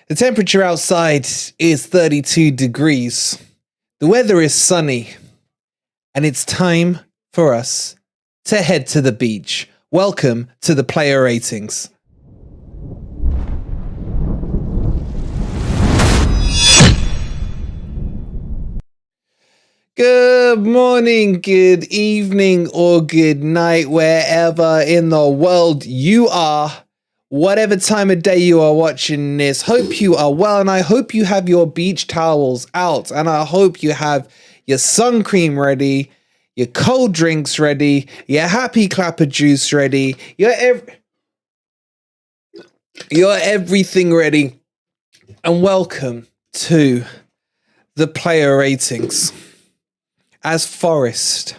The temperature outside is 32 degrees. The weather is sunny. And it's time for us to head to the beach. Welcome to the player ratings. Good morning, good evening, or good night, wherever in the world you are. Whatever time of day you are watching this, hope you are well, and I hope you have your beach towels out, and I hope you have your sun cream ready, your cold drinks ready, your happy clapper juice ready, your everything ready, and welcome to the player ratings. As Forest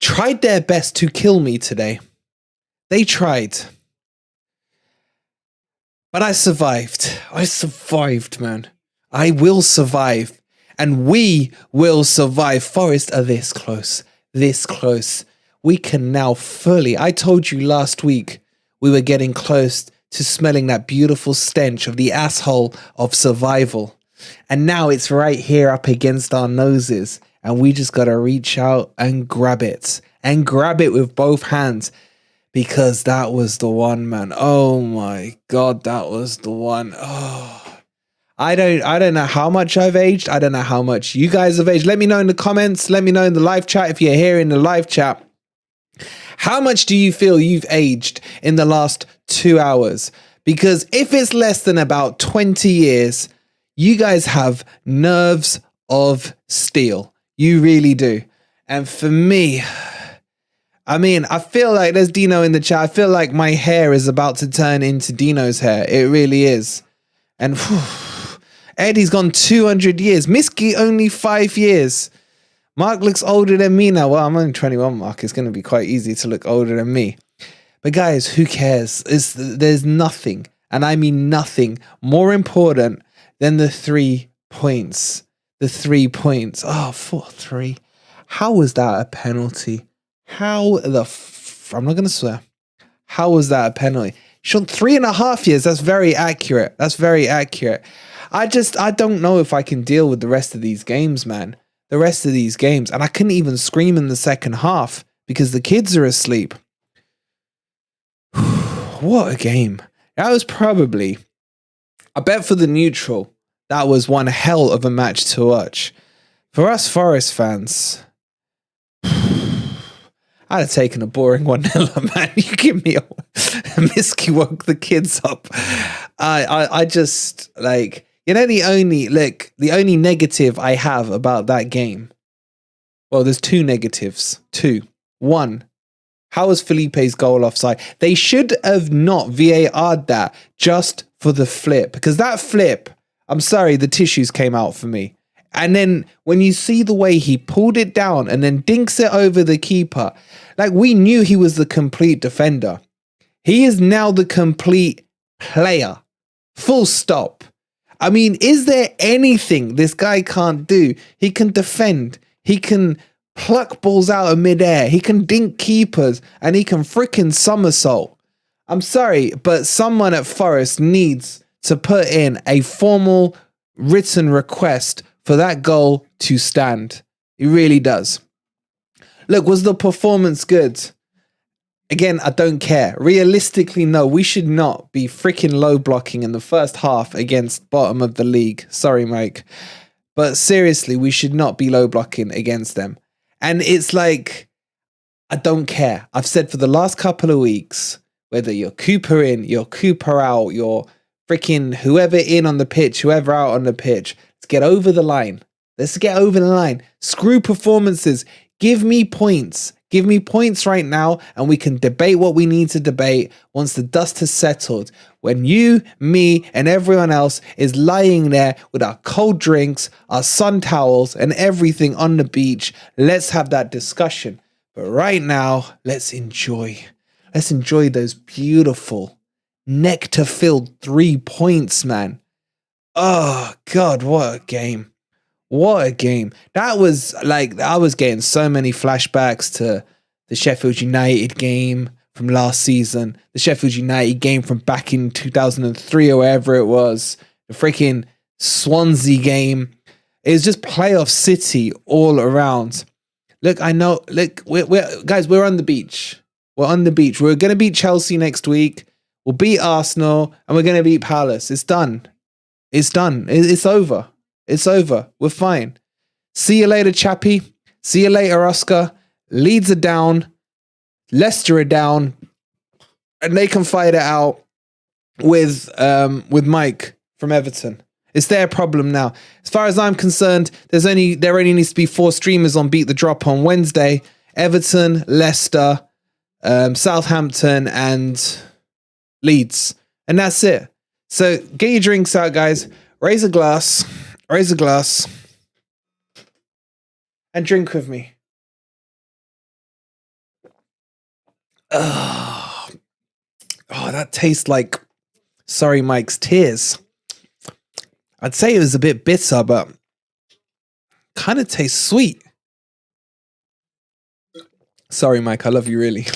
tried their best to kill me today. They tried. But I survived. I survived, man. I will survive. And we will survive. Forest are this close. This close. We can now fully... I told you last week we were getting close to smelling that beautiful stench of the asshole of survival. And now it's right here up against our noses. And we just got to reach out and grab it. And grab it with both hands. Because that was the one, man. Oh my God, that was the one. Oh, I don't know how much I've aged. I don't know how much you guys have aged. Let me know in the comments. Let me know in the live chat if you're here in the live chat. How much do you feel you've aged in the last 2 hours? Because if it's less than about 20 years, you guys have nerves of steel. You really do. And for me... I mean, I feel like there's Dino in the chat. I feel like my hair is about to turn into Dino's hair. It really is. And whew, Eddie's gone 200 years. Miski only 5 years. Mark looks older than me now. Well, I'm only 21, Mark. It's going to be quite easy to look older than me. But guys, who cares? There's nothing, and I mean nothing, more important than the 3 points. The 3 points. Oh, 4-3. How was that a penalty? How the I'm not going to swear. How was that a penalty? Shot 3.5 years. That's very accurate. That's very accurate. I don't know if I can deal with the rest of these games, man. The rest of these games. And I couldn't even scream in the second half because the kids are asleep. What a game. That was probably, I bet for the neutral, that was one hell of a match to watch. For us Forest fans... I'd have taken a boring 1-0, man. You give me a Miski woke the kids up. I just like, you know, the only negative I have about that game. Well, there's 2 negatives. 2. 1. How was Felipe's goal offside? They should have not VAR'd that just for the flip, because that flip, I'm sorry, the tissues came out for me. And then when you see the way he pulled it down and then dinks it over the keeper, like we knew he was the complete defender. He is now the complete player. Full stop. I mean, is there anything this guy can't do? He can defend. He can pluck balls out of midair. He can dink keepers and he can freaking somersault. I'm sorry, but someone at Forest needs to put in a formal written request for that goal to stand. It really does. Look, was the performance good? Again, I don't care. Realistically, no, we should not be freaking low blocking in the first half against bottom of the league. Sorry, Mike. But seriously, we should not be low blocking against them. And it's like, I don't care. I've said for the last couple of weeks, whether you're Cooper in, you're Cooper out, you're freaking whoever in on the pitch, whoever out on the pitch, let's get over the line. Let's get over the line. Screw performances. Give me points. Give me points right now, and we can debate what we need to debate once the dust has settled. When you, me, and everyone else is lying there with our cold drinks, our sun towels, and everything on the beach, let's have that discussion. But right now, let's enjoy. Let's enjoy those beautiful, nectar-filled 3 points, man. Oh, God, what a game. What a game. That was like, I was getting so many flashbacks to the Sheffield United game from last season, the Sheffield United game from back in 2003 or wherever it was, the freaking Swansea game. It was just playoff city all around. Look, I know. Look, we're on the beach. We're on the beach. We're going to beat Chelsea next week. We'll beat Arsenal, and we're going to beat Palace. It's done. It's done. It's over. It's over. We're fine. See you later, Chappie. See you later, Oscar. Leeds are down. Leicester are down. And they can fight it out with Mike from Everton. It's their problem now. As far as I'm concerned, there only needs to be 4 streamers on Beat the Drop on Wednesday. Everton, Leicester, Southampton, and Leeds. And that's it. So get your drinks out, guys. Raise a glass, and drink with me. Oh, that tastes like Sorry Mike's tears. I'd say it was a bit bitter, but kind of tastes sweet. Sorry, Mike. I love you really.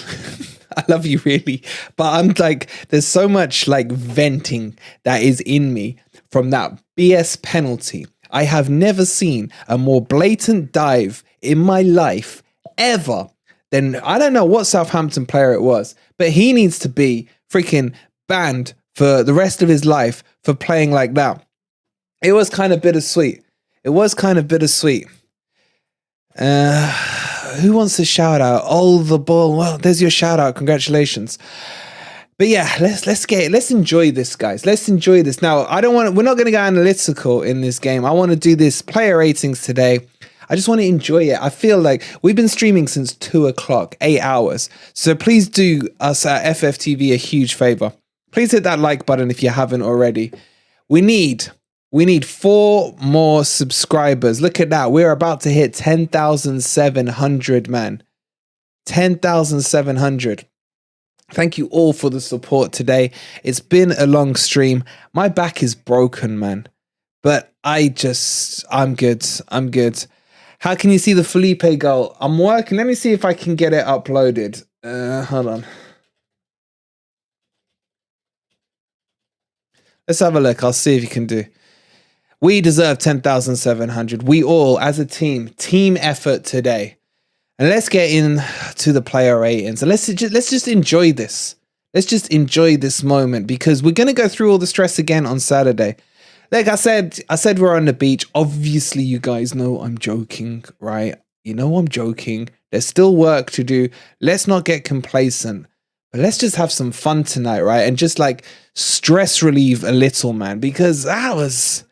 I love you really. But I'm like, there's so much like venting that is in me from that BS penalty. I have never seen a more blatant dive in my life ever than, I don't know what Southampton player it was, but he needs to be freaking banned for the rest of his life for playing like that. It was kind of bittersweet. Who wants a shout out? Oh, the ball. Well, there's your shout out. Congratulations. But yeah, let's enjoy this, guys. Let's enjoy this. Now, we're not going to go analytical in this game. I want to do this player ratings today. I just want to enjoy it. I feel like we've been streaming since 2:00, 8 hours. So please do us at FFTV a huge favor. Please hit that like button if you haven't already. We need 4 more subscribers. Look at that. We're about to hit 10,700, man. 10,700. Thank you all for the support today. It's been a long stream. My back is broken, man. But I'm good. How can you see the Felipe goal? I'm working. Let me see if I can get it uploaded. Hold on. Let's have a look. I'll see if you can do. We deserve 10,700. We all, as a team effort today. And let's get into the player ratings. And let's just enjoy this. Let's just enjoy this moment because we're going to go through all the stress again on Saturday. Like I said we're on the beach. Obviously, you guys know I'm joking, right? You know I'm joking. There's still work to do. Let's not get complacent. But let's just have some fun tonight, right? And just like stress relieve a little, man. Because that's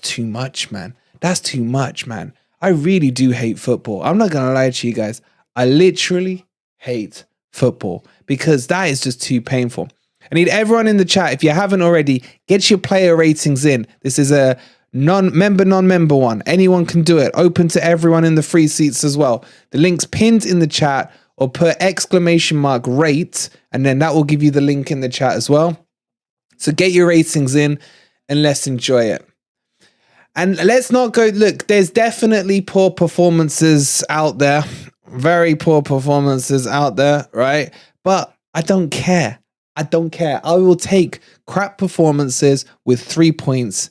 too much, man. That's too much, man. I really do hate football. I'm not going to lie to you guys. I literally hate football because that is just too painful. I need everyone in the chat, if you haven't already, get your player ratings in. This is a non-member one. Anyone can do it. Open to everyone in the free seats as well. The link's pinned in the chat or put !rate and then that will give you the link in the chat as well. So get your ratings in and let's enjoy it. And let's not go, look, there's definitely poor performances out there. Very poor performances out there, right? But I don't care. I will take crap performances with 3 points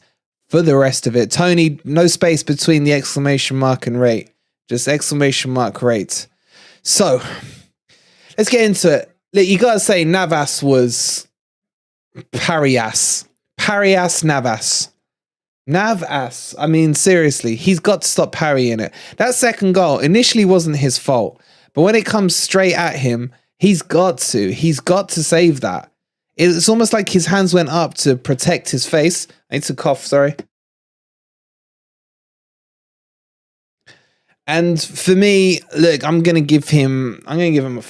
for the rest of it. Tony, no space between the exclamation mark and rate. Just exclamation mark rate. So, let's get into it. Look, you got to say Navas was Parias. Navas. Navas. I mean, seriously, he's got to stop parrying it. That second goal initially wasn't his fault. But when it comes straight at him, he's got to save that. It's almost like his hands went up to protect his face. I need to cough, sorry. And for me, look, I'm going to give him a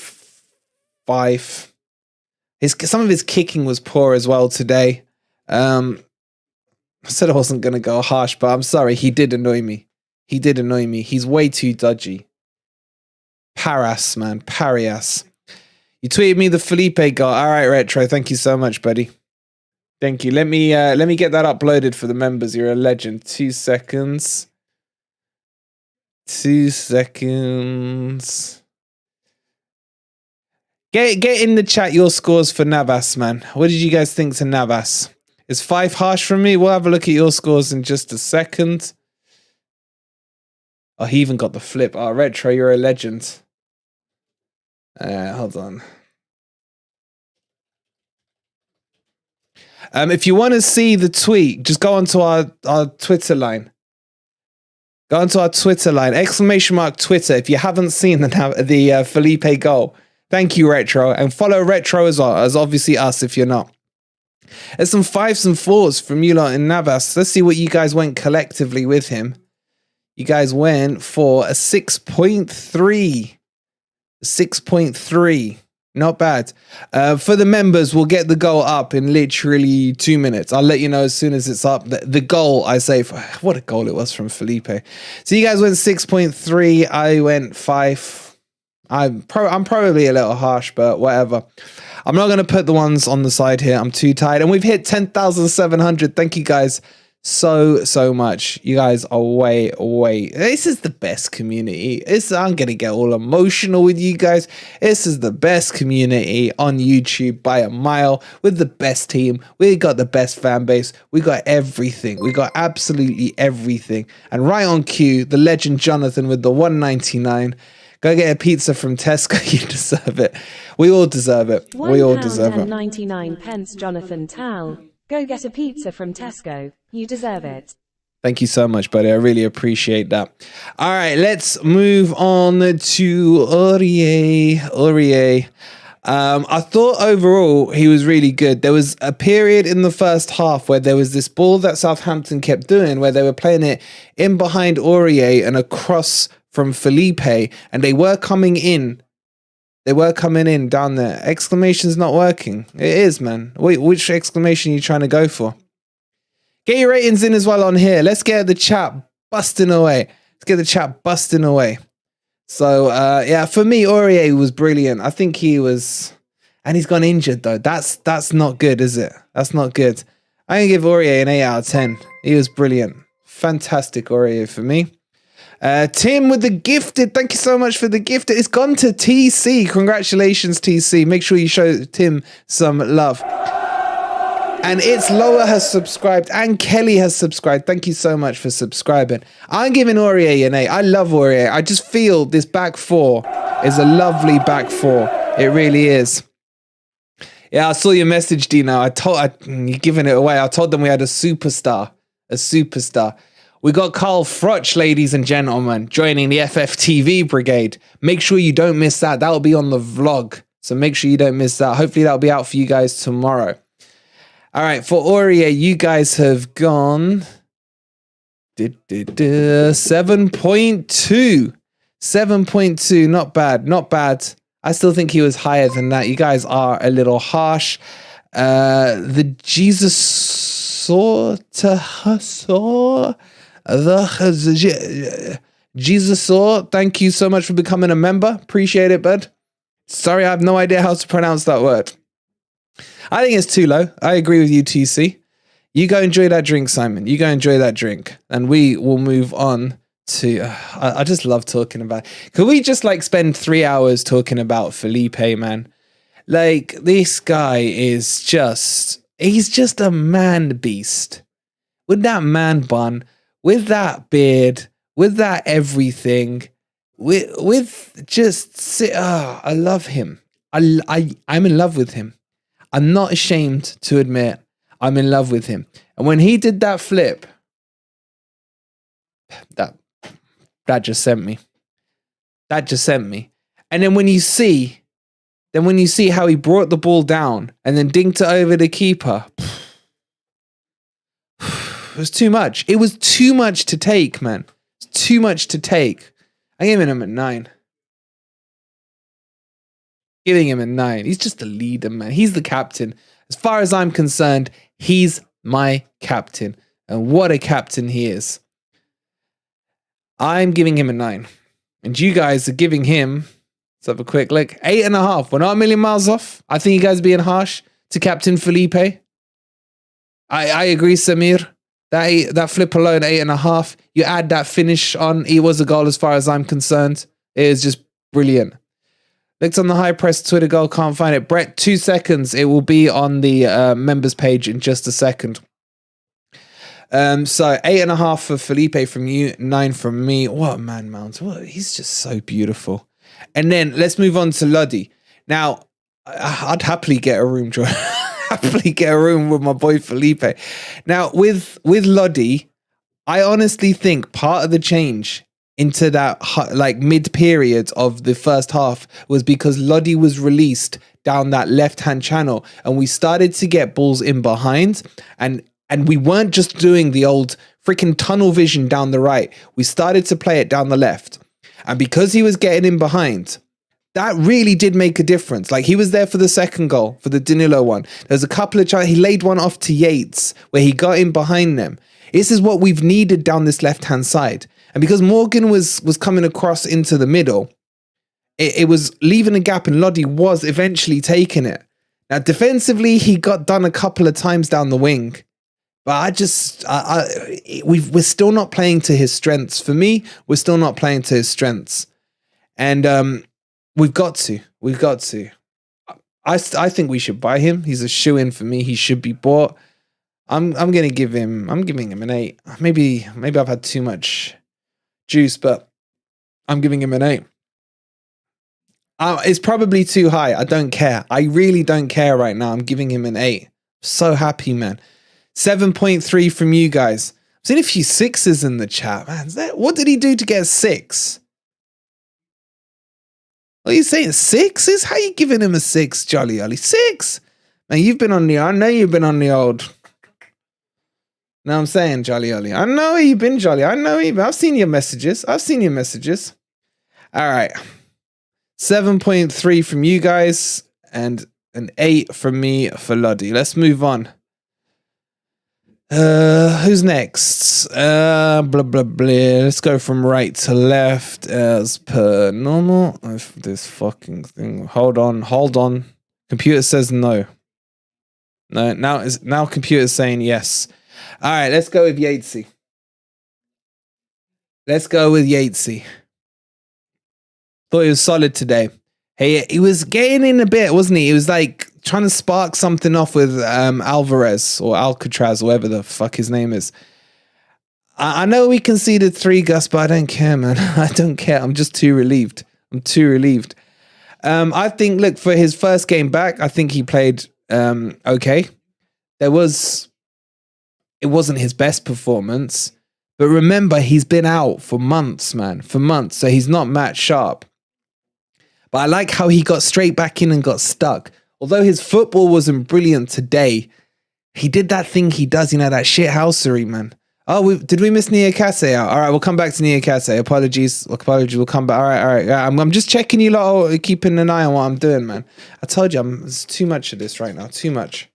5. Some of his kicking was poor as well today. I said I wasn't going to go harsh, but I'm sorry. He did annoy me. He's way too dodgy. Parias, man. Parias. You tweeted me the Felipe goal. All right, Retro. Thank you so much, buddy. Thank you. Let me get that uploaded for the members. You're a legend. 2 seconds. 2 seconds. Get in the chat your scores for Navas, man. What did you guys think to Navas? Is 5 harsh from me? We'll have a look at your scores in just a second. Oh, he even got the flip. Oh, Retro, you're a legend. Hold on. If you want to see the tweet, just go onto our Twitter line. Go onto our Twitter line, ! Twitter, if you haven't seen the Felipe goal. Thank you, Retro. And follow Retro as well, as obviously us if you're not. There's some 5s and 4s from you lot in Navas. Let's see what you guys went collectively with him. You guys went for a 6.3. 6.3. Not bad. For the members, we'll get the goal up in literally 2 minutes. I'll let you know as soon as it's up. The goal, I say, what a goal it was from Felipe. So you guys went 6.3. I went 5. I'm probably a little harsh, but whatever. I'm not going to put the ones on the side here. I'm too tired. And we've hit 10,700. Thank you guys so much. You guys are way. This is the best community. I'm going to get all emotional with you guys. This is the best community on YouTube by a mile, with the best team. We got the best fan base. We got everything. We got absolutely everything. And right on cue, the legend Jonathan with the 199. Go get a pizza from Tesco. You deserve it. We all deserve it. We all deserve it. 99 pence, Jonathan Tal. Go get a pizza from Tesco. You deserve it. Thank you so much, buddy. I really appreciate that. All right, let's move on to Aurier. I thought overall he was really good. There was a period in the first half where there was this ball that Southampton kept doing, where they were playing it in behind Aurier and across from Felipe, and they were coming in. They were coming in down there. Exclamation's not working. It is, man. Wait, which exclamation are you trying to go for? Get your ratings in as well on here. Let's get the chat busting away. Let's get the chat busting away. So, yeah, for me, Aurier was brilliant. I think he was... And he's gone injured, though. That's not good, is it? That's not good. I'm going to give Aurier an 8 out of 10. He was brilliant. Fantastic Aurier for me. Tim with the gifted. Thank you so much for the gifted. It's gone to TC. Congratulations, TC. Make sure you show Tim some love. And It's Lower has subscribed, and Kelly has subscribed. Thank you so much for subscribing. I'm giving Aurier an 8. I love Aurier. I just feel this back four is a lovely back four. It really is. Yeah, I saw your message, Dino. You're giving it away. I told them we had a superstar. A superstar. We got Carl Frotch, ladies and gentlemen, joining the FFTV brigade. Make sure you don't miss that. That'll be on the vlog. So make sure you don't miss that. Hopefully that'll be out for you guys tomorrow. All right, for Aurier, you guys have gone 7.2. 7.2, not bad, not bad. I still think he was higher than that. You guys are a little harsh. The Jesus thank you so much for becoming a member. Appreciate it, bud. Sorry, I have no idea how to pronounce that word. I think it's too low. I agree with you, TC. You go enjoy that drink, Simon. You go enjoy that drink. And we will move on to... I just love talking about... Could we just like spend 3 hours talking about Felipe, man? Like, this guy is just... He's just a man beast. With that man bun, with that beard, with that everything, with just... I love him. I'm in love with him. I'm not ashamed to admit I'm in love with him. And when he did that flip, that just sent me. That just sent me. And then when you see how he brought the ball down and then dinked it over the keeper, it was too much. It was too much to take, man. It's too much to take. I'm giving him a 9. Giving him a 9. He's just the leader, man. He's the captain. As far as I'm concerned, he's my captain. And what a captain he is. I'm giving him a 9. And you guys are giving him, let's have a quick look, 8.5. We're not a million miles off. I think you guys are being harsh to Captain Felipe. I agree, Samir. That flip alone, 8.5. You add that finish on, it was a goal as far as I'm concerned. It is just brilliant. Looked on the high press Twitter goal, can't find it. Brett, 2 seconds. It will be on the members page in just a second. So 8.5 for Felipe from you, 9 from me. What a man, Mount. He's just so beautiful. And then let's move on to Lodi. Now, I'd happily get a room, Joy. Happily get a room with my boy Felipe. Now, with Lodi, I honestly think part of the change into that like mid-period of the first half was because Lodi was released down that left-hand channel, and we started to get balls in behind, and we weren't just doing the old freaking tunnel vision down the right. We started to play it down the left. And because he was getting in behind, that really did make a difference. Like, he was there for the second goal, for the Danilo one. There's a couple of chances. He laid one off to Yates where he got in behind them. This is what we've needed down this left-hand side. And because Morgan was coming across into the middle, it was leaving a gap, and Lodi was eventually taking it. Now, defensively, he got done a couple of times down the wing. But we're still not playing to his strengths. For me, we're still not playing to his strengths. And we've got to. I think we should buy him. He's a shoe-in for me. He should be bought. I'm giving him an 8. Maybe I've had too much juice, but I'm giving him an 8. It's probably too high. I don't care. I really don't care right now. I'm giving him an 8. So happy, man. 7.3 from you guys. I've seen a few 6s in the chat, man. What did he do to get a 6? What are you saying? 6s? How are you giving him a 6, Jolly Ollie? 6? Man, you've been on the... I know you've been on the old... No, I'm saying, Jolly Ollie. I know you've been, Jolly. I know you've been. I've seen your messages. All right. 7.3 from you guys and an 8 from me for Lodi. Let's move on. Who's next? Blah, blah, blah. Let's go from right to left as per normal. This fucking thing. Hold on. Computer says no. No, now computer's saying yes. All right, let's go with Yatesy. Thought he was solid today. Hey, he was getting in a bit, wasn't he? He was like trying to spark something off with Alvarez or Alcatraz, or whatever the fuck his name is. I know we conceded 3, Gus, but I don't care, man. I don't care. I'm just too relieved. I think, look, for his first game back, I think he played okay. It wasn't his best performance, but remember, he's been out for months, man. So he's not match sharp. But I like how he got straight back in and got stuck. Although his football wasn't brilliant today, he did that thing he does, that shithousery, man. Oh, did we miss Niakhate out? All right, we'll come back to Niakhate. Apologies, we'll come back. All right. Yeah, I'm just checking you lot, keeping an eye on what I'm doing, man. I told you, there's too much of this right now, too much.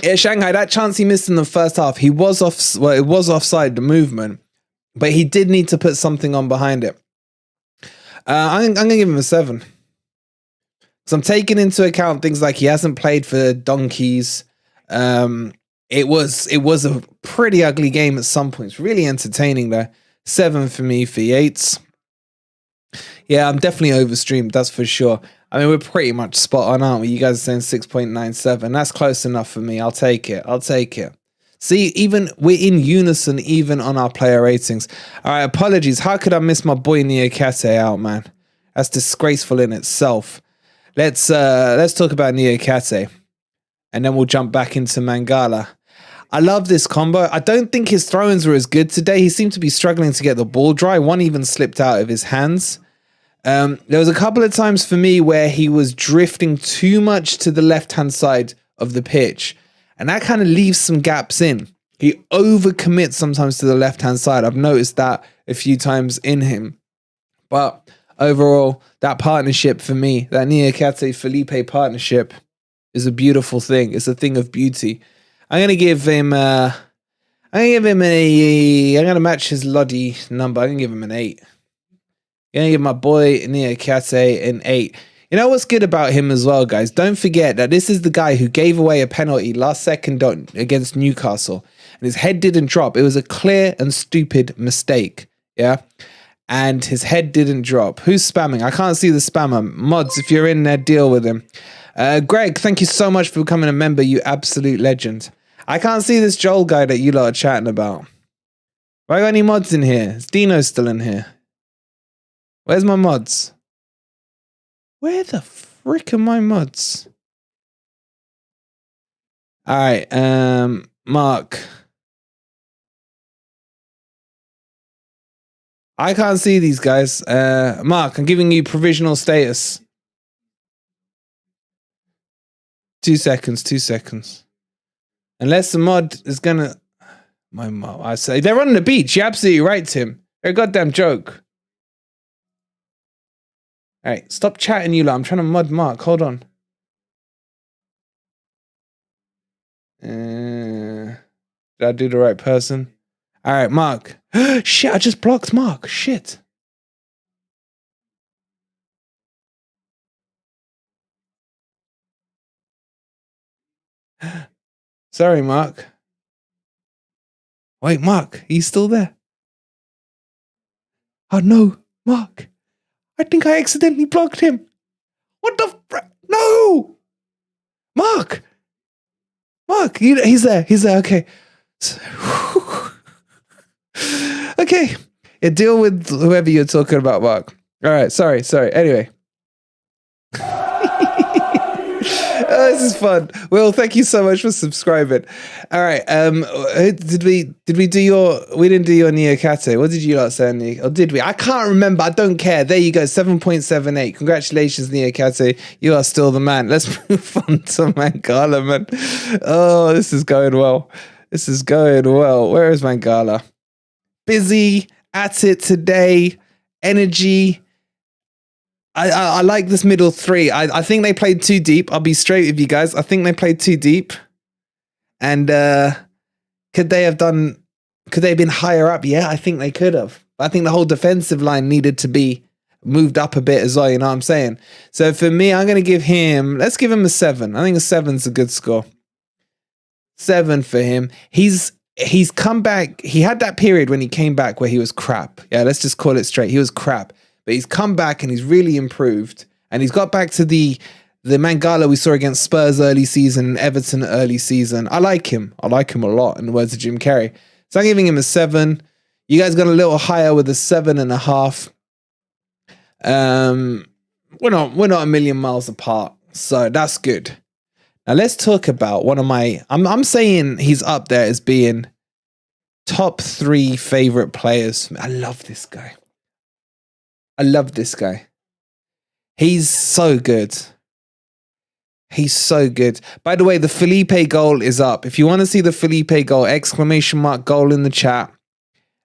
Yeah, Shanghai, that chance he missed in the first half, it was offside, the movement, but he did need to put something on behind it. I'm going to give him a 7. So I'm taking into account things like he hasn't played for donkeys. It was a pretty ugly game at some points. Really entertaining though. 7 for me for Yates. Yeah, I'm definitely overstreamed, that's for sure. I mean, we're pretty much spot on, aren't we? You guys are saying 6.97. That's close enough for me. I'll take it. See, even we're in unison, even on our player ratings. All right, apologies. How could I miss my boy Niakhate out, man? That's disgraceful in itself. Let's talk about Niakhate, and then we'll jump back into Mangala. I love this combo. I don't think his throw-ins were as good today. He seemed to be struggling to get the ball dry. One even slipped out of his hands. There was a couple of times for me where he was drifting too much to the left-hand side of the pitch, and that kind of leaves some gaps in. He overcommits sometimes to the left-hand side. I've noticed that a few times in him. But overall, that partnership for me, that Niakhate-Felipe partnership, is a beautiful thing. It's a thing of beauty. I'm going to give him I'm going to match his Lodi number. I'm going to give him an 8. I'm going to give my boy Niakhate an 8. You know what's good about him as well, guys? Don't forget that this is the guy who gave away a penalty last second against Newcastle. And his head didn't drop. It was a clear and stupid mistake. Yeah. And his head didn't drop. Who's spamming? I can't see the spammer. Mods, if you're in there, deal with him. Greg, thank you so much for becoming a member, you absolute legend. I can't see this Joel guy that you lot are chatting about. Have I got any mods in here? Is Dino still in here? Where's my mods? Where the frick are my mods? All right, Mark. I can't see these guys. Mark, I'm giving you provisional status. 2 seconds, 2 seconds. Unless the mod is gonna... My mom, I say. They're on the beach. You're absolutely right, Tim. They're a goddamn joke. All right, stop chatting, you lot. I'm trying to mod Mark. Hold on. Did I do the right person? All right, Mark. Shit, I just blocked Mark. Shit. Sorry, Mark. Wait, Mark, he's still there. Oh, no, Mark. I think I accidentally blocked him. What the no! Mark! Mark, he's there. He's there. Okay. Okay. Yeah, deal with whoever you're talking about, Mark. All right. Sorry. Anyway. Oh, this is fun. Will, thank you so much for subscribing. All right. Did we do your... We didn't do your Niakhate. What did you lot say, or did we? I can't remember. I don't care. There you go. 7.78. Congratulations, Niakhate. You are still the man. Let's move on to Mangala, man. Oh, this is going well. This is going well. Where is Mangala? Busy. At it today. Energy. I like this middle three. I think they played too deep. I'll be straight with you guys. I think they played too deep. And could they have been higher up? Yeah, I think they could have. I think the whole defensive line needed to be moved up a bit as well, you know what I'm saying? So for me, I'm going to give him, let's give him a 7. I think a 7's a good score. 7 for him. He's come back. He had that period when he came back where he was crap. Yeah, let's just call it straight. He was crap. But he's come back and he's really improved. And he's got back to the Mangala we saw against Spurs early season and Everton early season. I like him. I like him a lot, in the words of Jim Carrey. So I'm giving him a 7. You guys got a little higher with a 7.5. We're not a million miles apart. So that's good. Now let's talk about one of my... I'm saying he's up there as being top 3 favorite players. I love this guy. I love this guy. He's so good. He's so good. By the way, the Felipe goal is up. If you want to see the Felipe goal, ~ goal in the chat.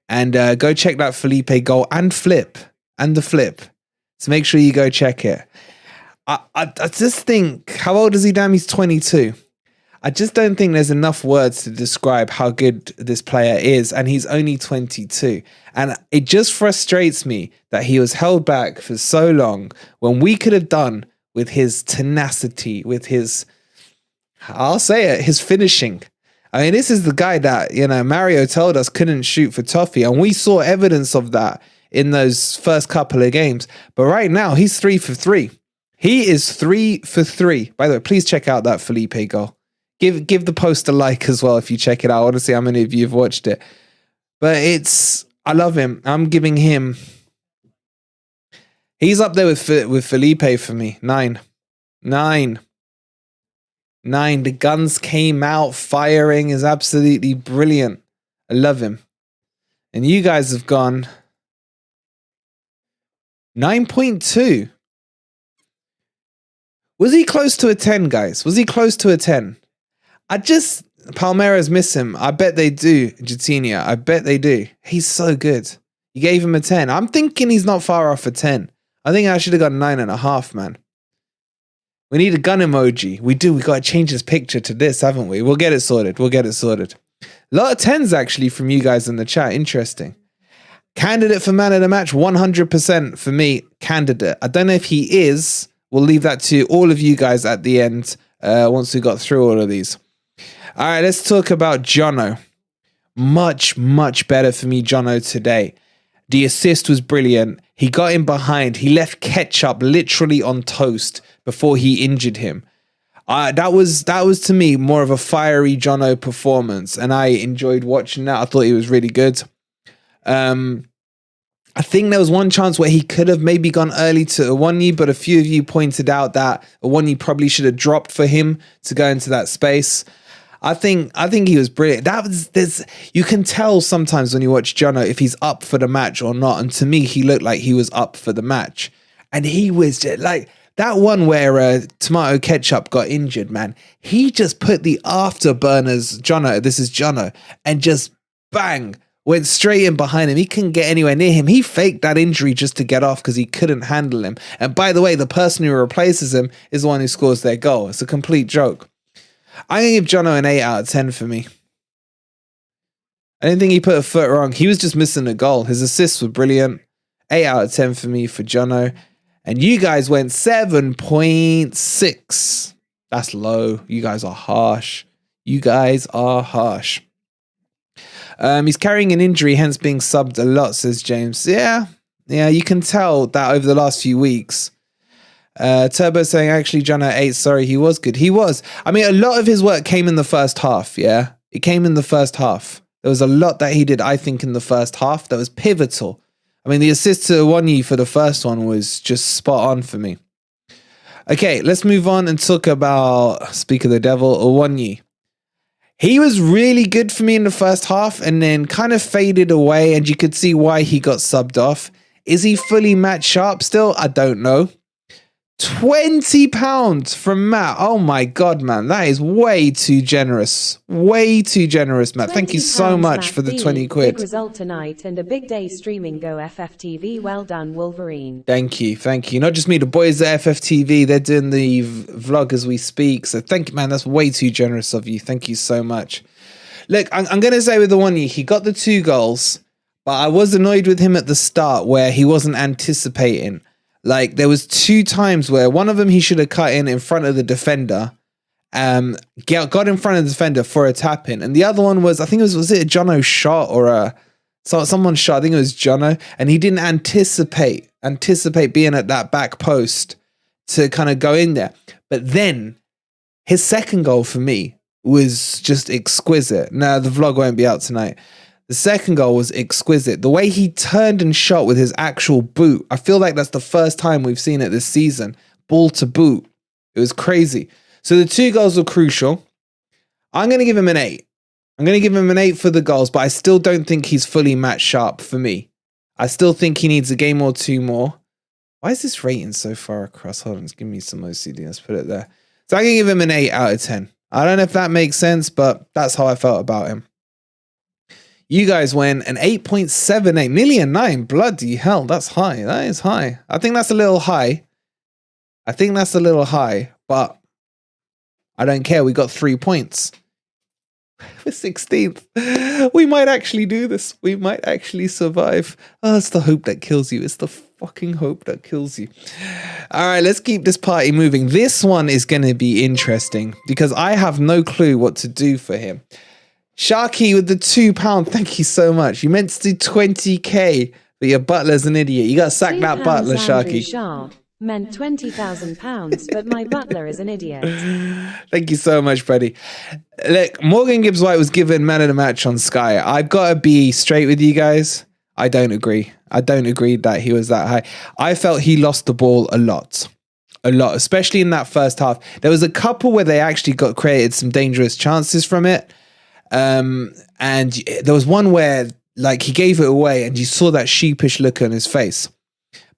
And go check that Felipe goal and flip. And the flip. So make sure you go check it. I just think, how old is he, damn? He's 22. I just don't think there's enough words to describe how good this player is, and he's only 22. And it just frustrates me that he was held back for so long when we could have done with his tenacity, with his, I'll say it, his finishing. I mean, this is the guy that, you know, Mario told us couldn't shoot for toffee, and we saw evidence of that in those first couple of games. But right now, he's 3 for 3. He is 3 for 3. By the way, please check out that Felipe goal. Give the post a like as well if you check it out. I want to see how many of you have watched it. But I love him. I'm giving him... He's up there with Felipe for me. 9. The guns came out. Firing is absolutely brilliant. I love him. And you guys have gone 9.2. Was he close to a 10, guys? Was he close to a 10? Palmeiras miss him. I bet they do, Jatinia. I bet they do. He's so good. You gave him a 10. I'm thinking he's not far off a 10. I think I should have got 9.5, man. We need a gun emoji. We do. We got to change this picture to this, haven't we? We'll get it sorted. A lot of 10s, actually, from you guys in the chat. Interesting. Candidate for man of the match, 100% for me, candidate. I don't know if he is We'll leave that to all of you guys at the end once we got through all of these. All right, let's talk about Jono. Much, much better for me, Jono, today. The assist was brilliant. He got in behind. He left Ketchup literally on toast before he injured him. That was to me more of a fiery Jono performance, and I enjoyed watching that. I thought he was really good. I think there was one chance where he could have maybe gone early to Awoniyi, but a few of you pointed out that Awoniyi probably should have dropped for him to go into that space. I think he was brilliant. You can tell sometimes when you watch Jono if he's up for the match or not. And to me, he looked like he was up for the match. And he was just like that one where Tomato Ketchup got injured, man. He just put the afterburners, Jono, this is Jono, and just bang, went straight in behind him. He couldn't get anywhere near him. He faked that injury just to get off because he couldn't handle him. And by the way, the person who replaces him is the one who scores their goal. It's a complete joke. I'm going to give Jono an 8 out of 10 for me. I didn't think he put a foot wrong. He was just missing a goal. His assists were brilliant. 8 out of 10 for me for Jono. And you guys went 7.6. That's low. You guys are harsh. He's carrying an injury, hence being subbed a lot, says James. Yeah, you can tell that over the last few weeks. Turbo saying, actually, Jono 8, sorry, he was good. He was. I mean, a lot of his work came in the first half, yeah? It came in the first half. There was a lot that he did, I think, in the first half that was pivotal. I mean, the assist to Awoniyi for the first one was just spot on for me. Okay, let's move on and talk about, speak of the devil, Awoniyi. He was really good for me in the first half and then kind of faded away, and you could see why he got subbed off. Is he fully match sharp still? I don't know. £20 from Matt. Oh my God, man. That is way too generous. Way too generous, Matt. Thank you so much for the 20 quid. Big result tonight and a big day streaming. Go FFTV. Well done, Wolverine. Thank you. Thank you. Not just me, the boys at FFTV. They're doing the vlog as we speak. So thank you, man. That's way too generous of you. Thank you so much. Look, I'm going to say with Awoniyi, he got the 2 goals, but I was annoyed with him at the start where he wasn't anticipating. Like, there was 2 times where one of them he should have cut in front of the defender, got in front of the defender for a tap in, and the other one was, I think was it a Jono shot or someone's shot? I think it was Jono, and he didn't anticipate being at that back post to kind of go in there. But then his second goal for me was just exquisite. Now the vlog won't be out tonight. The second goal was exquisite. The way he turned and shot with his actual boot. I feel like that's the first time we've seen it this season. Ball to boot. It was crazy. So the 2 goals were crucial. I'm going to give him an 8. I'm going to give him an 8 for the goals, but I still don't think he's fully match sharp for me. I still think he needs a game or 2 more. Why is this rating so far across? Hold on, give me some OCD. Let's put it there. So I'm going to give him an 8 out of 10. I don't know if that makes sense, but that's how I felt about him. You guys went an 8.78, nearly a 9. Bloody hell, that's high. That is high. I think that's a little high. But I don't care. We got 3 points. We're 16th. We might actually do this. We might actually survive. Oh, it's the hope that kills you. It's the fucking hope that kills you. All right, let's keep this party moving. This one is going to be interesting because I have no clue what to do for him. Sharky with the £2. Thank you so much. You meant to do 20k, but your butler's an idiot. You got to sack that butler, Sharky. Sharp meant £20,000, but my butler is an idiot. Thank you so much, buddy. Look, Morgan Gibbs-White was given man of the match on Sky. I've got to be straight with you guys. I don't agree. I don't agree that he was that high. I felt he lost the ball a lot, especially in that first half. There was a couple where they actually created some dangerous chances from it. And there was one where like he gave it away and you saw that sheepish look on his face,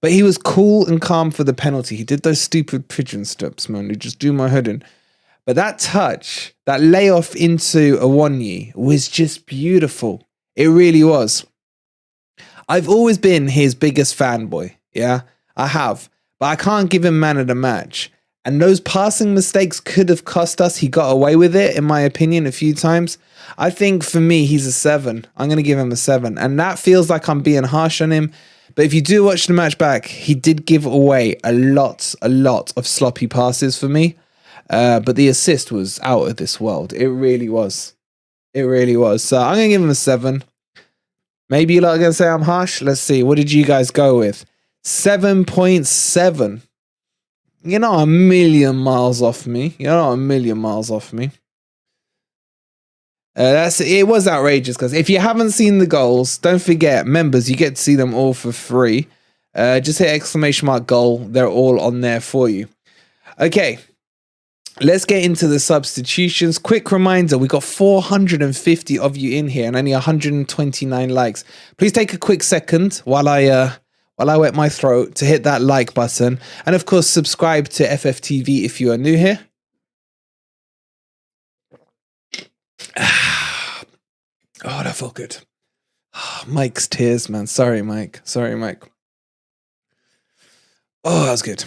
but he was cool and calm for the penalty. He did those stupid pigeon steps, man. He just do my head in. But that touch, that layoff into Awoniyi was just beautiful. It really was. I've always been his biggest fanboy. Yeah, I have, but I can't give him man of the match. And those passing mistakes could have cost us. He got away with it, in my opinion, a few times. I think for me, he's a 7. I'm going to give him a 7. And that feels like I'm being harsh on him. But if you do watch the match back, he did give away a lot of sloppy passes for me. But the assist was out of this world. It really was. It really was. So I'm going to give him a 7. Maybe you're not going to say I'm harsh. Let's see. What did you guys go with? 7.7. You're not a million miles off me. You're not a million miles off me. It was outrageous, because if you haven't seen the goals, don't forget, members, you get to see them all for free. Just hit !goal. They're all on there for you. Okay. Let's get into the substitutions. Quick reminder, we got 450 of you in here and only 129 likes. Please take a quick second while I wet my throat to hit that like button. And of course, subscribe to FFTV if you are new here. Oh, that felt good. Mike's tears, man. Sorry, Mike. Sorry, Mike. Oh, that was good.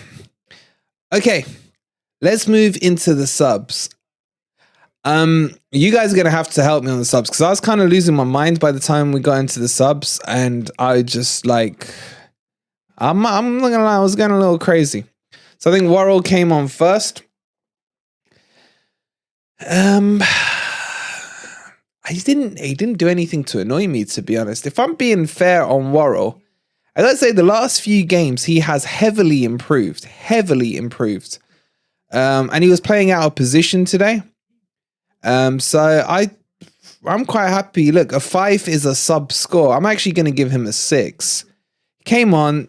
Okay. Let's move into the subs. You guys are gonna have to help me on the subs, because I was kind of losing my mind by the time we got into the subs, and I just like, I'm not gonna lie, I was going a little crazy. So I think Worrell came on first. He didn't do anything to annoy me, to be honest. If I'm being fair on Worrell, and let's say the last few games he has heavily improved. And he was playing out of position today. So I'm quite happy. Look, a 5 is a sub score. I'm actually going to give him a 6. Came on.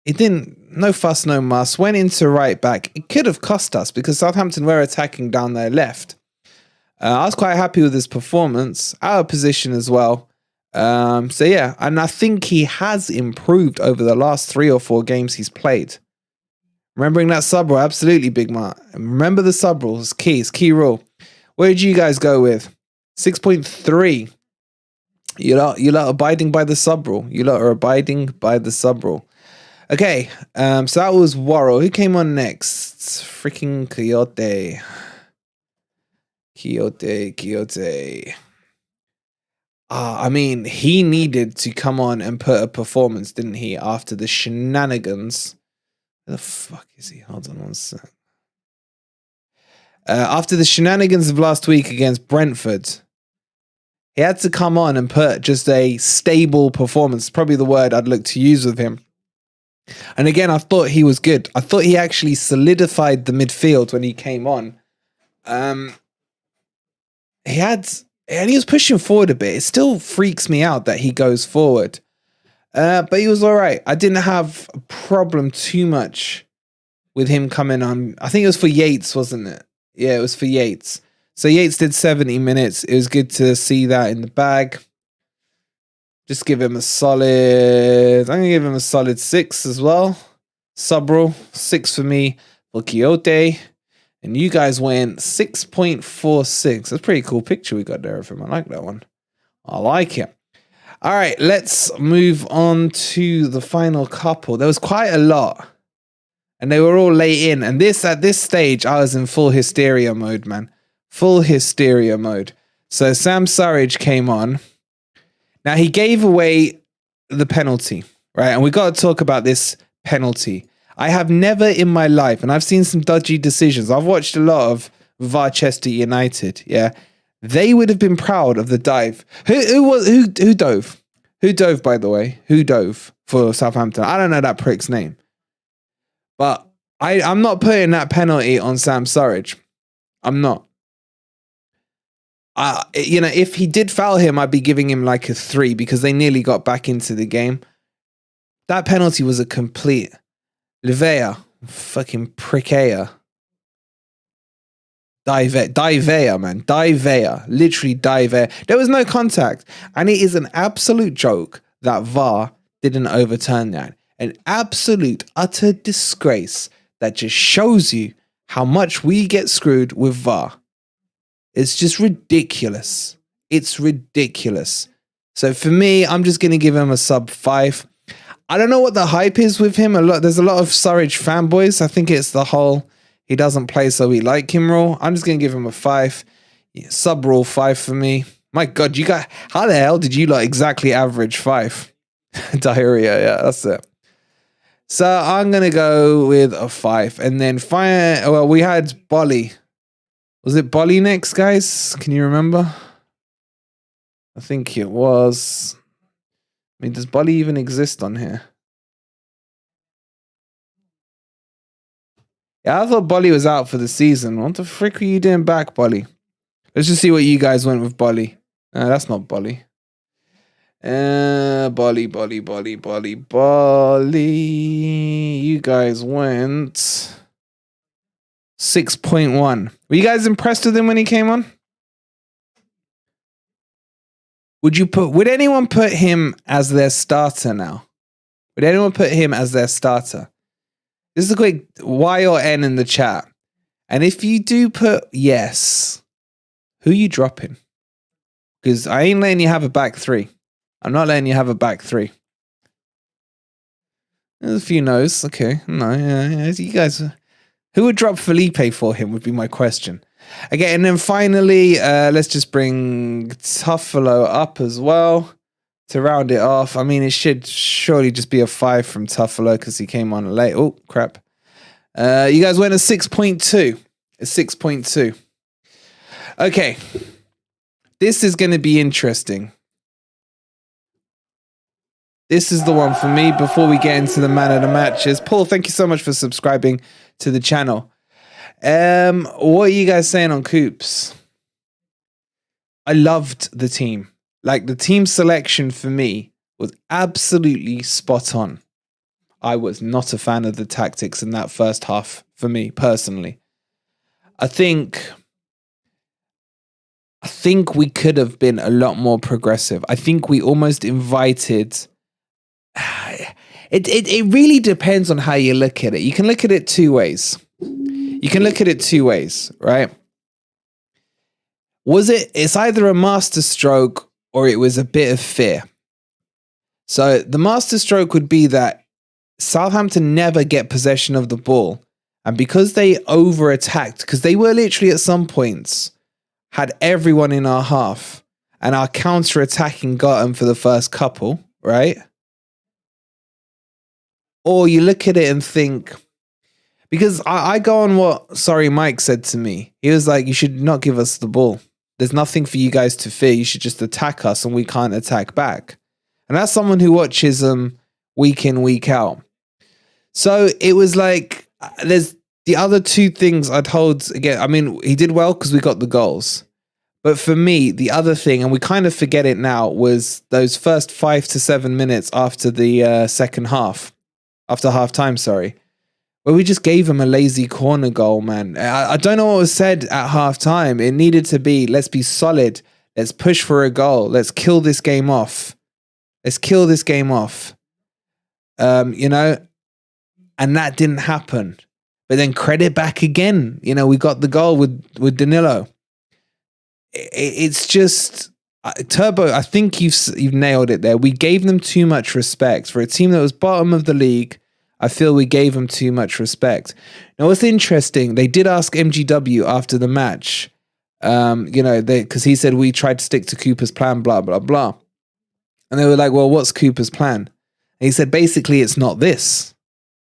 It didn't, no fuss, no muss. Went into right back. It could have cost us because Southampton were attacking down their left. I was quite happy with his performance. Out of position as well. So yeah, and I think he has improved over the last 3 or 4 games he's played. Remembering that sub rule, absolutely, Big Mark. Remember the sub rule, it's key rule. Where did you guys go with? 6.3. You're not abiding by the sub rule. You lot are abiding by the sub rule. Okay, so that was Worrell. Who came on next? Freaking Quixote. I mean, he needed to come on and put a performance, didn't he? After the shenanigans. Where the fuck is he? Hold on one sec. After the shenanigans of last week against Brentford, he had to come on and put just a stable performance. Probably the word I'd look to use with him. And again, I thought he was good. I thought he actually solidified the midfield when he came on. He was pushing forward a bit. It still freaks me out that he goes forward. But he was all right. I didn't have a problem too much with him coming on. I think it was for Yates, wasn't it? Yeah, it was for Yates. So Yates did 70 minutes. It was good to see that in the bag. Just give him a solid... I'm going to give him a solid 6 as well. Sub rule, 6 for me for Quixote. And you guys went 6.46. That's a pretty cool picture we got there of him. I like that one. I like it. All right, let's move on to the final couple. There was quite a lot. And they were all late in. And at this stage, I was in full hysteria mode, man. Full hysteria mode. So Sam Surridge came on. Now, he gave away the penalty, right? And we got to talk about this penalty. I have never in my life, and I've seen some dodgy decisions. I've watched a lot of Varchester United, yeah. They would have been proud of the dive. Who dove? Who dove, by the way? Who dove for Southampton? I don't know that prick's name. But I'm not putting that penalty on Sam Surridge. I'm not. If he did foul him, I'd be giving him like a 3 because they nearly got back into the game. That penalty was a complete Livea, fucking prickea. Divea, man. Divea. Literally Divea. There was no contact. And it is an absolute joke that VAR didn't overturn that. An absolute, utter disgrace that just shows you how much we get screwed with VAR. It's just ridiculous. It's ridiculous. So for me, I'm just going to give him a sub 5. I don't know what the hype is with him. There's a lot of Surridge fanboys. I think it's the whole he doesn't play so we like him rule. I'm just going to give him a 5. Yeah, sub rule 5 for me. My God, how the hell did you exactly average 5? Diarrhea, yeah, that's it. So I'm going to go with a 5. And then well, we had Bolly. Was it Bolly next, guys? Can you remember? I think it was. I mean, does Bolly even exist on here? Yeah, I thought Bolly was out for the season. What the frick were you doing back, Bolly? Let's just see what you guys went with Bolly. No, that's not Bolly. Bolly. You guys went 6.1. Were you guys impressed with him when he came on? Would anyone put him as their starter now? Would anyone put him as their starter? This is a quick Y or N in the chat. And if you do put yes, who you dropping? Because I ain't letting you have a back 3. I'm not letting you have a back 3. There's a few no's. Okay. No, yeah. You guys, who would drop Felipe for him would be my question. Okay, and then finally, let's just bring Tuffalo up as well to round it off. I mean, it should surely just be a 5 from Tuffalo because he came on late. Oh, crap. You guys went a 6.2. A 6.2. Okay. This is going to be interesting. This is the one for me before we get into the man of the matches. Paul, thank you so much for subscribing to the channel. What are you guys saying on Coops? I loved the team. Like, the team selection for me was absolutely spot on. I was not a fan of the tactics in that first half for me personally. I think we could have been a lot more progressive. I think we almost invited. It really depends on how you look at it. You can look at it two ways. Right? It's either a masterstroke or it was a bit of fear. So the masterstroke would be that Southampton never get possession of the ball. And because they over-attacked, because they were literally at some points, had everyone in our half, and our counter-attacking got them for the first couple, right? Or you look at it and think, because I go on what Mike said to me. He was like, you should not give us the ball. There's nothing for you guys to fear. You should just attack us and we can't attack back. And that's someone who watches them week in, week out. So it was like, there's the other two things I'd hold again. I mean, he did well because we got the goals. But for me, the other thing, and we kind of forget it now, was those first 5 to 7 minutes after the second half. After half-time, sorry. Where we just gave him a lazy corner goal, man. I don't know what was said at half-time. It needed to be, let's be solid. Let's push for a goal. Let's kill this game off. You know? And that didn't happen. But then credit back again. You know, we got the goal with Danilo. It's just... Turbo, I think you've nailed it there. We gave them too much respect. For a team that was bottom of the league, I feel we gave them too much respect. Now, what's interesting, they did ask MGW after the match, you know, because he said we tried to stick to Cooper's plan, blah, blah, blah. And they were like, well, what's Cooper's plan? And he said, basically, it's not this.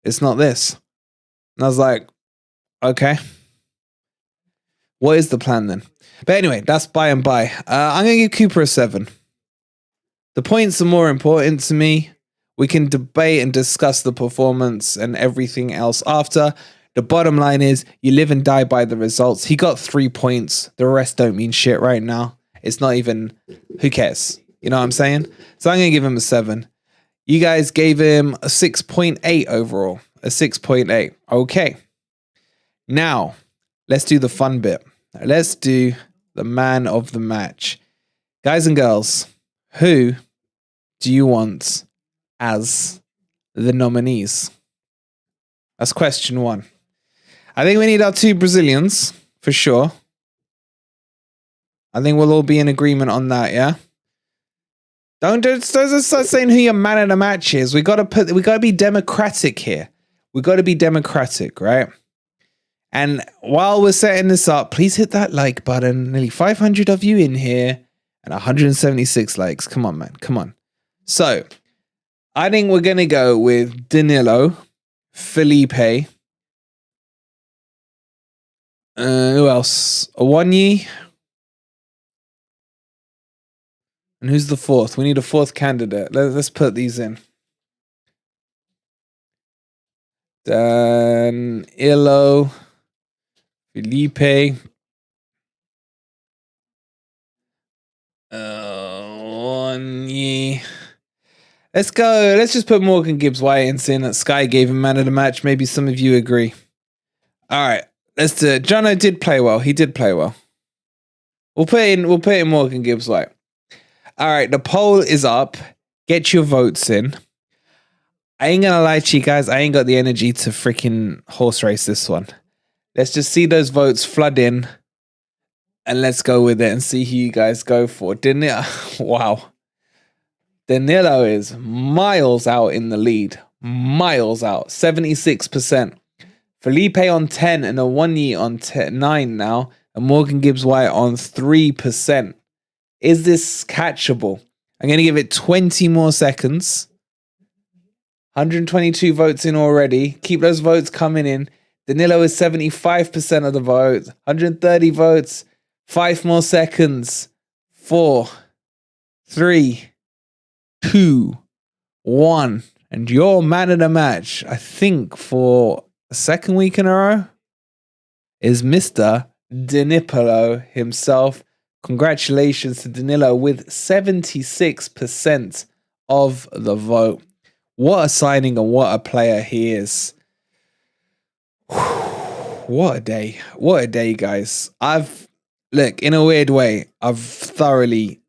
It's not this. And I was like, okay. What is the plan then? But anyway, that's by and by. I'm going to give Cooper a 7. The points are more important to me. We can debate and discuss the performance and everything else after. The bottom line is you live and die by the results. He got 3 points. The rest don't mean shit right now. It's not even, who cares? You know what I'm saying? So I'm going to give him a 7. You guys gave him a 6.8 overall. A 6.8. Okay. Now, let's do the fun bit. Let's do the man of the match. Guys and girls, who do you want as the nominees? That's question 1. I think we need our 2 Brazilians, for sure. I think we'll all be in agreement on that, yeah? Don't start saying who your man of the match is. We gotta be democratic here. We gotta be democratic, right? And while we're setting this up, please hit that like button. Nearly 500 of you in here and 176 likes. Come on, man. Come on. So, I think we're going to go with Danilo, Felipe. Who else? Awoniyi. And who's the fourth? We need a fourth candidate. Let's put these in. Danilo, Felipe. Awoniyi. Let's go. Let's just put Morgan Gibbs-White in that Sky gave him man of the match. Maybe some of you agree. All right, let's do it. Jono did play well. He did play well. We'll put in Morgan Gibbs-White. All right, the poll is up. Get your votes in. I ain't gonna lie to you guys. I ain't got the energy to freaking horse race this one. Let's just see those votes flood in, and let's go with it and see who you guys go for. Danilo, wow. Danilo is miles out in the lead. Miles out. 76%. Felipe on 10 and Awoniyi on 9 now. And Morgan Gibbs-White on 3%. Is this catchable? I'm going to give it 20 more seconds. 122 votes in already. Keep those votes coming in. Danilo is 75% of the votes. 130 votes. 5 more seconds. 4, 3, 2, 1, and your man of the match, I think for a second week in a row, is Mr. Danilo himself. Congratulations to Danilo with 76% of the vote. What a signing and what a player he is. What a day. What a day, guys. Look, in a weird way, I've thoroughly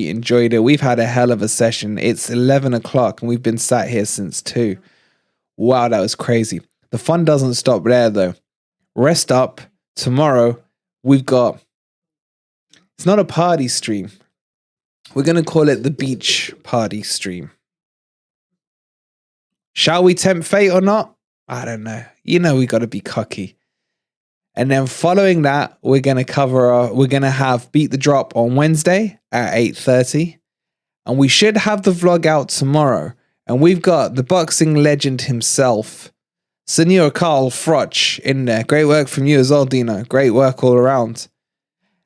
enjoyed it. We've had a hell of a session. It's 11 o'clock and we've been sat here since 2. Wow, that was crazy. The fun doesn't stop there though. Rest up. Tomorrow we've got, it's not a party stream. We're going to call it the beach party stream. Shall we tempt fate or not? I don't know. You know, we got to be cocky. And then following that, we're going to have Beat the Drop on Wednesday at 8:30. And we should have the vlog out tomorrow. And we've got the boxing legend himself, Senor Carl Froch, in there. Great work from you as well, Dino. Great work all around.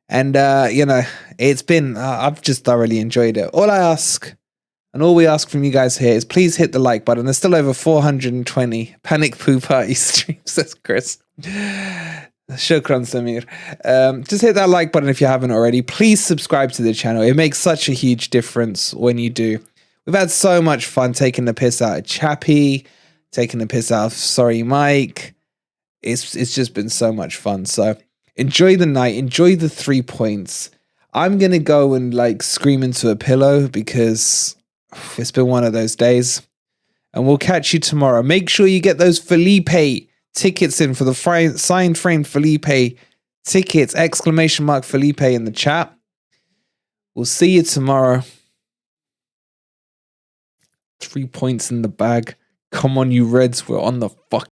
And, you know, it's been, I've just thoroughly enjoyed it. All I ask, and all we ask from you guys here is please hit the like button. There's still over 420 Panic Poo Party streams. That's Chris. Shukran, Samir. Just hit that like button if you haven't already. Please subscribe to the channel. It makes such a huge difference when you do. We've had so much fun taking the piss out of Chappie, taking the piss out of Sorry Mike. It's just been so much fun. So enjoy the night. Enjoy the 3 points. I'm going to go and like scream into a pillow because it's been one of those days. And we'll catch you tomorrow. Make sure you get those Felipe tickets in for the signed frame Felipe tickets, ! Felipe in the chat. We'll see you tomorrow. 3 points in the bag. Come on, you Reds. We're on the fuck.